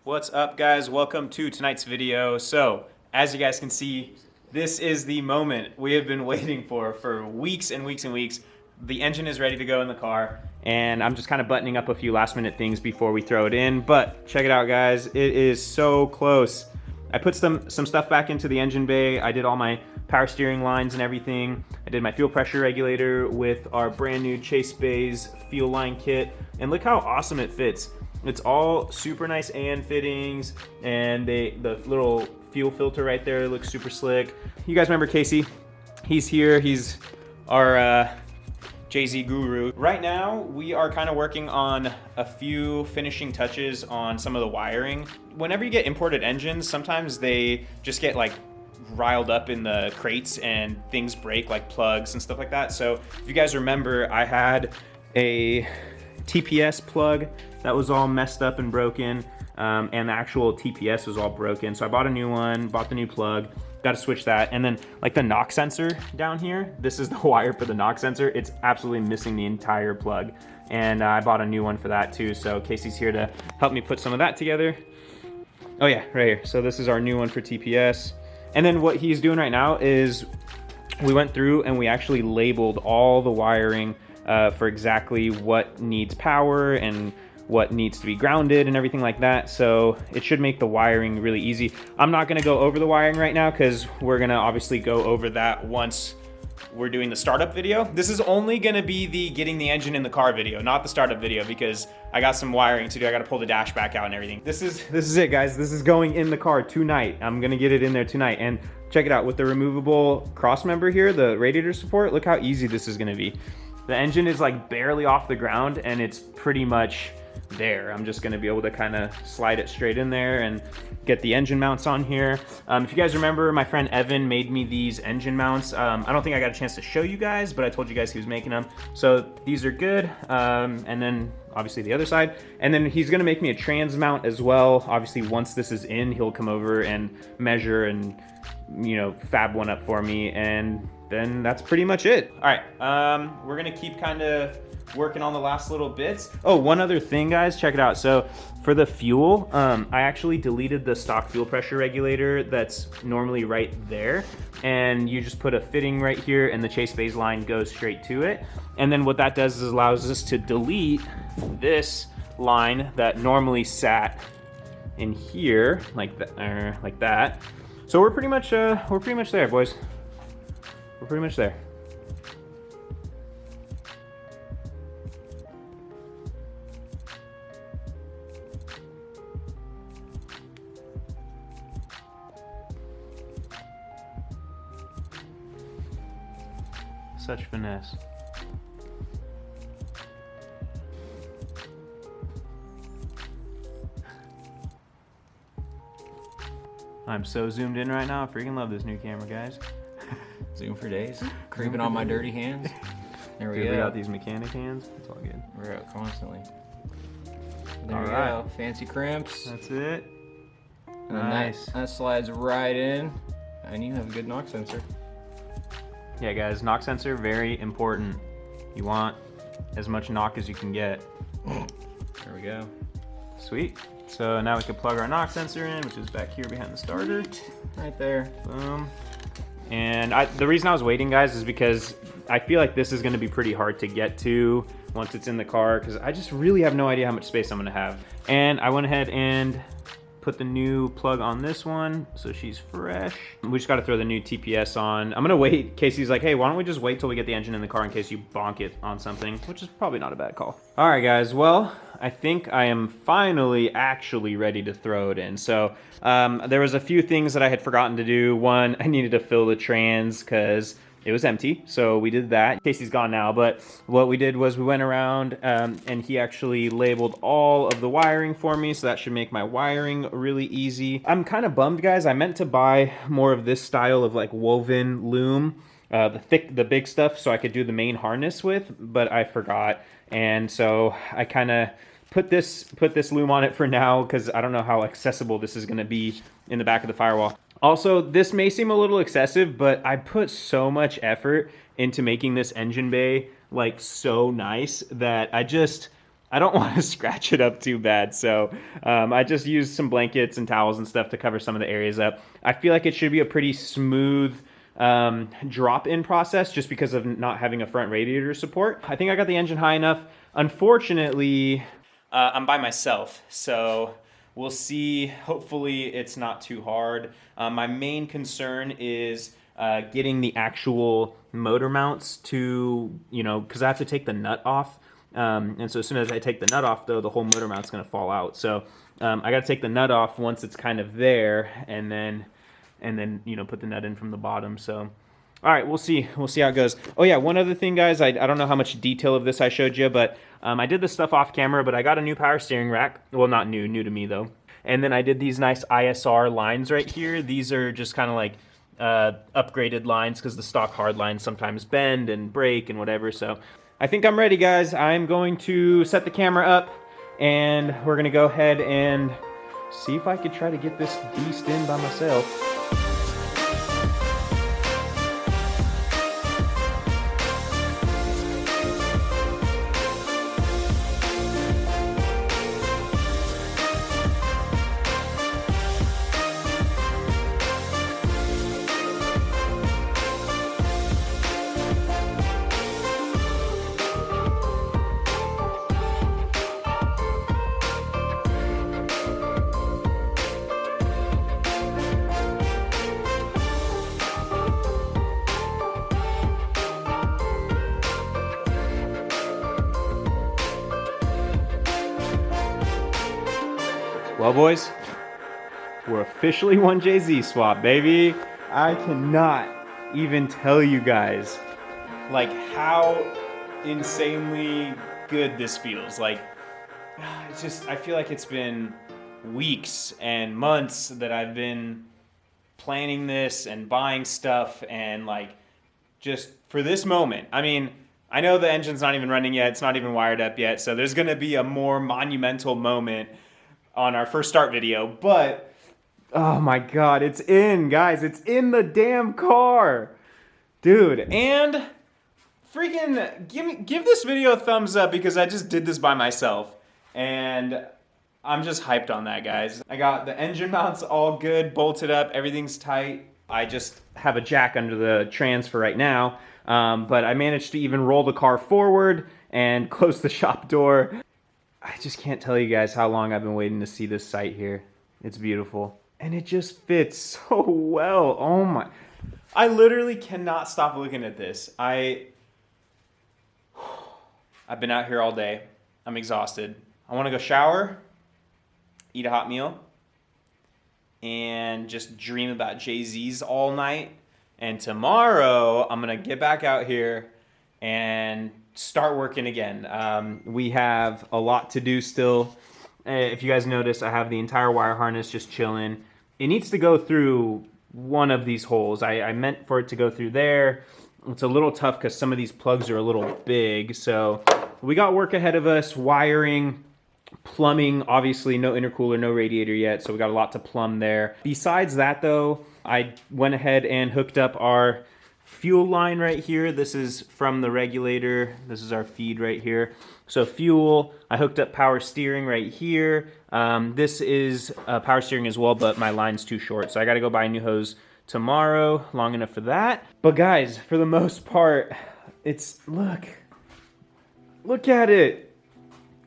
What's up, guys? Welcome to tonight's video. So, as you guys can see, this is the moment we have been waiting for weeks and weeks and weeks. The engine is ready to go in the car, and I'm just kind of buttoning up a few last minute things before we throw it in. But check it out, guys. It is so close. I put some stuff back into the engine bay. I did all my power steering lines and everything. I did my fuel pressure regulator with our brand new Chase Bays fuel line kit, and look how awesome it fits. It's all super nice and fittings, and the little fuel filter right there looks super slick. You guys remember Casey? He's here. He's our Jay-Z guru. Right now, we are kind of working on a few finishing touches on some of the wiring. Whenever you get imported engines, sometimes they just get like riled up in the crates and things break, like plugs and stuff like that. So if you guys remember, I had a TPS plug that was all messed up and broken, and the actual TPS was all broken. So I bought a new one, bought the new plug, got to switch that. And then like the knock sensor down here, this is the wire for the knock sensor. It's absolutely missing the entire plug. And I bought a new one for that too. So Casey's here to help me put some of that together. Oh yeah, right here. So this is our new one for TPS. And then what he's doing right now is we went through and we actually labeled all the wiring for exactly what needs power and what needs to be grounded and everything like that. So it should make the wiring really easy. I'm not gonna go over the wiring right now because we're gonna obviously go over that once we're doing the startup video. This is only gonna be the getting the engine in the car video, not the startup video, because I got some wiring to do. I gotta pull the dash back out and everything. This is it, guys. This is going in the car tonight. I'm gonna get it in there tonight. And check it out, with the removable cross member here, the radiator support, look how easy this is gonna be. The engine is like barely off the ground and it's pretty much there. I'm just gonna be able to kind of slide it straight in there and get the engine mounts on here. If you guys remember, my friend Evan made me these engine mounts. I don't think I got a chance to show you guys, but I told you guys he was making them. So these are good. And then obviously the other side. And then he's gonna make me a trans mount as well. Obviously, once this is in, he'll come over and measure and, you know, fab one up for me. And then that's pretty much it. All right, we're gonna keep kind of working on the last little bits. Oh, one other thing, guys, check it out. So for the fuel, I actually deleted the stock fuel pressure regulator that's normally right there. And you just put a fitting right here and the Chase Bays line goes straight to it. And then what that does is allows us to delete this line that normally sat in here, like that. So we're pretty much there, boys. We're pretty much there. Such finesse. I'm so zoomed in right now. I freaking love this new camera, guys. Zoom for days. Creeping on my dirty hands. There we go. We got these mechanic hands. It's all good. We're out constantly. There All we right. go. Fancy crimps. That's it. And then Nice. that slides right in. And you have a good knock sensor. Yeah, guys, knock sensor, very important. You want as much knock as you can get. There we go. Sweet. So now we can plug our knock sensor in, which is back here behind the starter. Right there. Boom. And the reason I was waiting, guys, is because I feel like this is going to be pretty hard to get to once it's in the car, because I just really have no idea how much space I'm going to have. And I went ahead and put the new plug on this one, so she's fresh. We just got to throw the new TPS on. I'm going to wait. Casey's like, hey, why don't we just wait till we get the engine in the car in case you bonk it on something, which is probably not a bad call. All right, guys. Well, I think I am finally actually ready to throw it in. So there was a few things that I had forgotten to do. One, I needed to fill the trans because it was empty, so we did that. Casey's gone now, but what we did was we went around and he actually labeled all of the wiring for me, so that should make my wiring really easy. I'm kind of bummed, guys. I meant to buy more of this style of like woven loom, the big stuff, so I could do the main harness with, but I forgot. And so I kind of put this loom on it for now because I don't know how accessible this is gonna be in the back of the firewall. Also, this may seem a little excessive, but I put so much effort into making this engine bay like so nice that I just I don't want to scratch it up too bad, so I just used some blankets and towels and stuff to cover some of the areas up. I feel like it should be a pretty smooth drop-in process just because of not having a front radiator support. I think I got the engine high enough. Unfortunately, I'm by myself, so we'll see. Hopefully it's not too hard. My main concern is getting the actual motor mounts to, you know, because I have to take the nut off. And so as soon as I take the nut off, though, the whole motor mount's going to fall out. So I got to take the nut off once it's kind of there, and then you know, put the nut in from the bottom. So all right, we'll see how it goes. Oh yeah, one other thing, guys, I don't know how much detail of this I showed you, but I did this stuff off camera, but I got a new power steering rack. Well, not new to me though. And then I did these nice ISR lines right here. These are just kind of like upgraded lines because the stock hard lines sometimes bend and break and whatever. So I think I'm ready, guys. I'm going to set the camera up, and we're gonna go ahead and see if I could try to get this beast in by myself. Well, boys, we're officially 1JZ swap, baby. I cannot even tell you guys like how insanely good this feels. Like, it's just, I feel like it's been weeks and months that I've been planning this and buying stuff, and like just for this moment. I mean, I know the engine's not even running yet, it's not even wired up yet, so there's gonna be a more monumental moment on our first start video, but oh my god, it's in, guys. It's in the damn car, dude. And freaking give this video a thumbs up because I just did this by myself, and I'm just hyped on that, guys. I got the engine mounts all good, bolted up, everything's tight. I just have a jack under the trans for right now, but I managed to even roll the car forward and close the shop door. I just can't tell you guys how long I've been waiting to see this sight here. It's beautiful. And it just fits so well. Oh my. I literally cannot stop looking at this. I've been out here all day. I'm exhausted. I want to go shower, eat a hot meal, and just dream about Jay-Z's all night. And tomorrow, I'm going to get back out here and start working again. We have a lot to do still. If you guys notice, I have the entire wire harness just chilling. It needs to go through one of these holes. I meant for it to go through there. It's a little tough because some of these plugs are a little big. So we got work ahead of us, wiring, plumbing. Obviously no intercooler, no radiator yet, so we got a lot to plumb there. Besides that though, I went ahead and hooked up our fuel line right here. This is from the regulator. This is our feed right here. So fuel, I hooked up power steering right here. This is power steering as well, but my line's too short, so I gotta go buy a new hose tomorrow, long enough for that. But guys, for the most part, it's, look at it.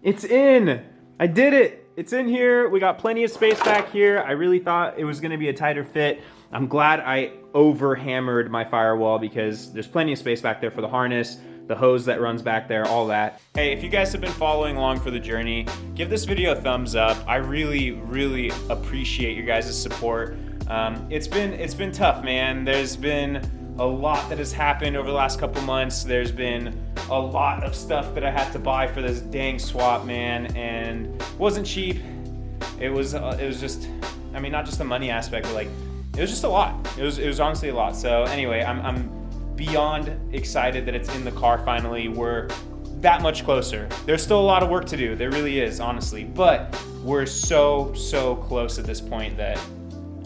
It's in. I did it. It's in here. We got plenty of space back here. I really thought it was gonna be a tighter fit. I'm glad I over-hammered my firewall because there's plenty of space back there for the harness, the hose that runs back there, all that. Hey, if you guys have been following along for the journey, give this video a thumbs up. I really, really appreciate your guys' support. It's been tough, man. There's been a lot that has happened over the last couple months. There's been a lot of stuff that I had to buy for this dang swap, man, and it wasn't cheap. It was just, I mean, not just the money aspect, but like, it was just a lot. It was honestly a lot. So anyway, I'm beyond excited that it's in the car finally. We're that much closer. There's still a lot of work to do. There really is, honestly. But we're so close at this point that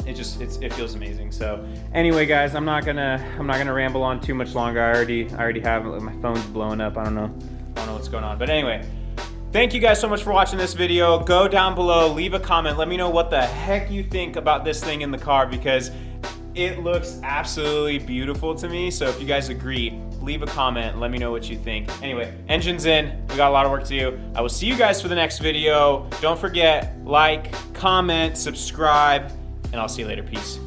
it feels amazing. So anyway, guys, I'm not gonna ramble on too much longer. I already have, my phone's blowing up. I don't know what's going on. But anyway, Thank you guys so much for watching this video. Go down below, leave a comment. Let me know what the heck you think about this thing in the car, because it looks absolutely beautiful to me. So if you guys agree, leave a comment. Let me know what you think. Anyway, engine's in. We got a lot of work to do. I will see you guys for the next video. Don't forget, like, comment, subscribe, and I'll see you later. Peace.